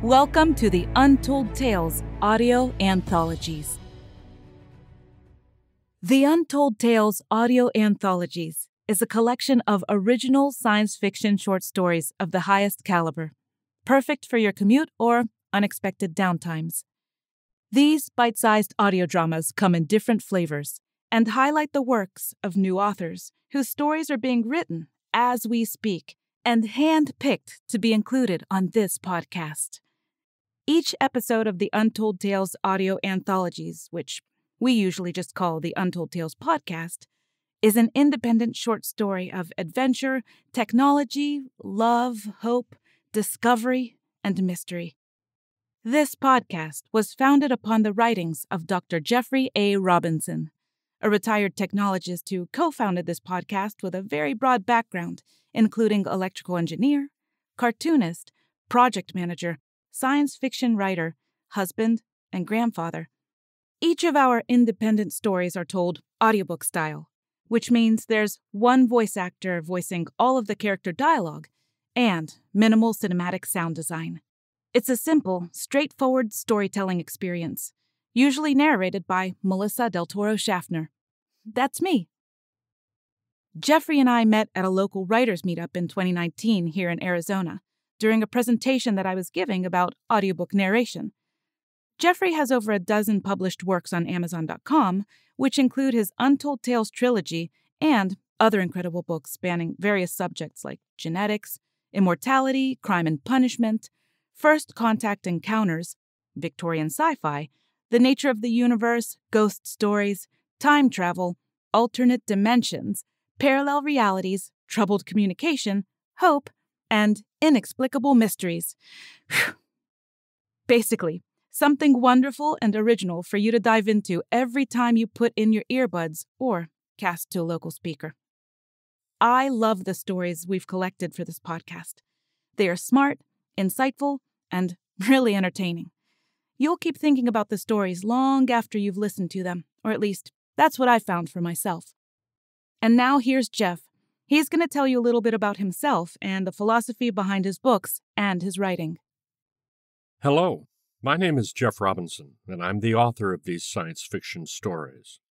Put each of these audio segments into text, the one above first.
Welcome to the Untold Tales Audio Anthologies. The Untold Tales Audio Anthologies is a collection of original science fiction short stories of the highest caliber, perfect for your commute or unexpected downtimes. These bite-sized audio dramas come in different flavors and highlight the works of new authors whose stories are being written as we speak and hand-picked to be included on this podcast. Each episode of the Untold Tales Audio Anthologies, which we usually just call the Untold Tales Podcast, is an independent short story of adventure, technology, love, hope, discovery, and mystery. This podcast was founded upon the writings of Dr. Jeffrey A. Robinson, a retired technologist who co-founded this podcast with a very broad background, including electrical engineer, cartoonist, project manager, science fiction writer, husband, and grandfather. Each of our independent stories are told audiobook style, which means there's one voice actor voicing all of the character dialogue and minimal cinematic sound design. It's a simple, straightforward storytelling experience, usually narrated by Melissa Del Toro Schaffner. That's me. Jeffrey and I met at a local writers' meetup in 2019 here in Arizona, during a presentation that I was giving about audiobook narration. Jeffrey has over a dozen published works on Amazon.com, which include his Untold Tales trilogy and other incredible books spanning various subjects like genetics, immortality, crime and punishment, first contact encounters, Victorian sci-fi, the nature of the universe, ghost stories, time travel, alternate dimensions, parallel realities, troubled communication, hope, and inexplicable mysteries. Basically, something wonderful and original for you to dive into every time you put in your earbuds or cast to a local speaker. I love the stories we've collected for this podcast. They are smart, insightful, and really entertaining. You'll keep thinking about the stories long after you've listened to them, or at least that's what I found for myself. And now here's Jeff. He's going to tell you a little bit about himself and the philosophy behind his books and his writing. Hello, my name is Jeff Robinson, and I'm the author of these science fiction stories.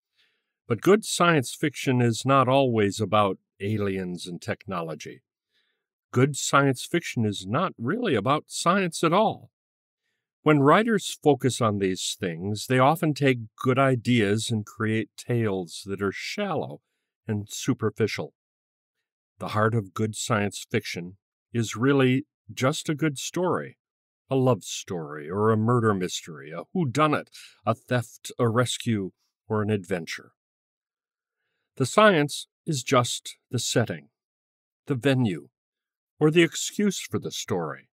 But good science fiction is not always about aliens and technology. Good science fiction is not really about science at all. When writers focus on these things, they often take good ideas and create tales that are shallow and superficial. The heart of good science fiction is really just a good story, a love story or a murder mystery, a whodunit, a theft, a rescue, or an adventure. The science is just the setting, the venue, or the excuse for the story.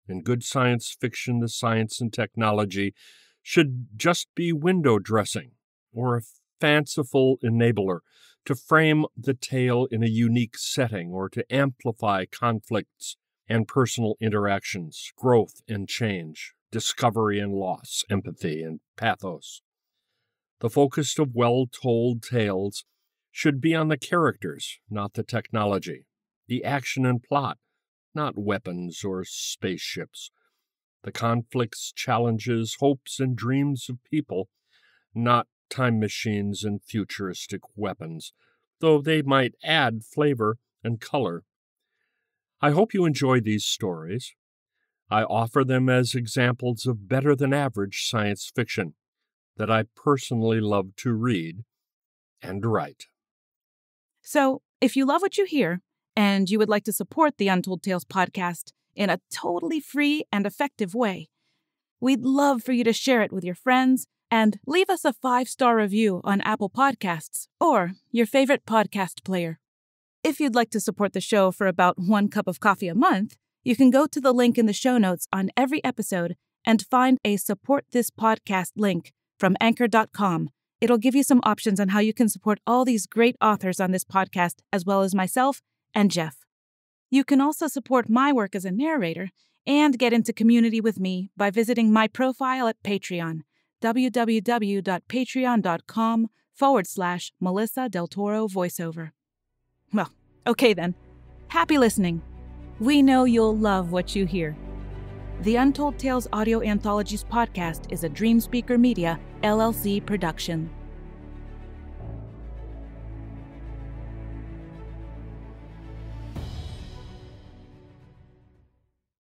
In good science fiction, the science and technology should just be window dressing or a fanciful enabler to frame the tale in a unique setting or to amplify conflicts and personal interactions, growth and change, discovery and loss, empathy and pathos. The focus of well-told tales should be on the characters, not the technology, the action and plot, not weapons or spaceships, the conflicts, challenges, hopes, and dreams of people, not time machines and futuristic weapons, though they might add flavor and color. I hope you enjoy these stories. I offer them as examples of better-than-average science fiction that I personally love to read and write. So, if you love what you hear, and you would like to support the Untold Tales podcast in a totally free and effective way, we'd love for you to share it with your friends and leave us a 5-star review on Apple Podcasts or your favorite podcast player. If you'd like to support the show for about 1 cup of coffee a month, you can go to the link in the show notes on every episode and find a Support This Podcast link from Anchor.com. It'll give you some options on how you can support all these great authors on this podcast, as well as myself and Jeff. You can also support my work as a narrator and get into community with me by visiting my profile at Patreon, www.patreon.com/Melissa Del Toro voiceover. Well, okay then. Happy listening. We know you'll love what you hear. The Untold Tales Audio Anthologies podcast is a Dream Speaker Media, LLC production.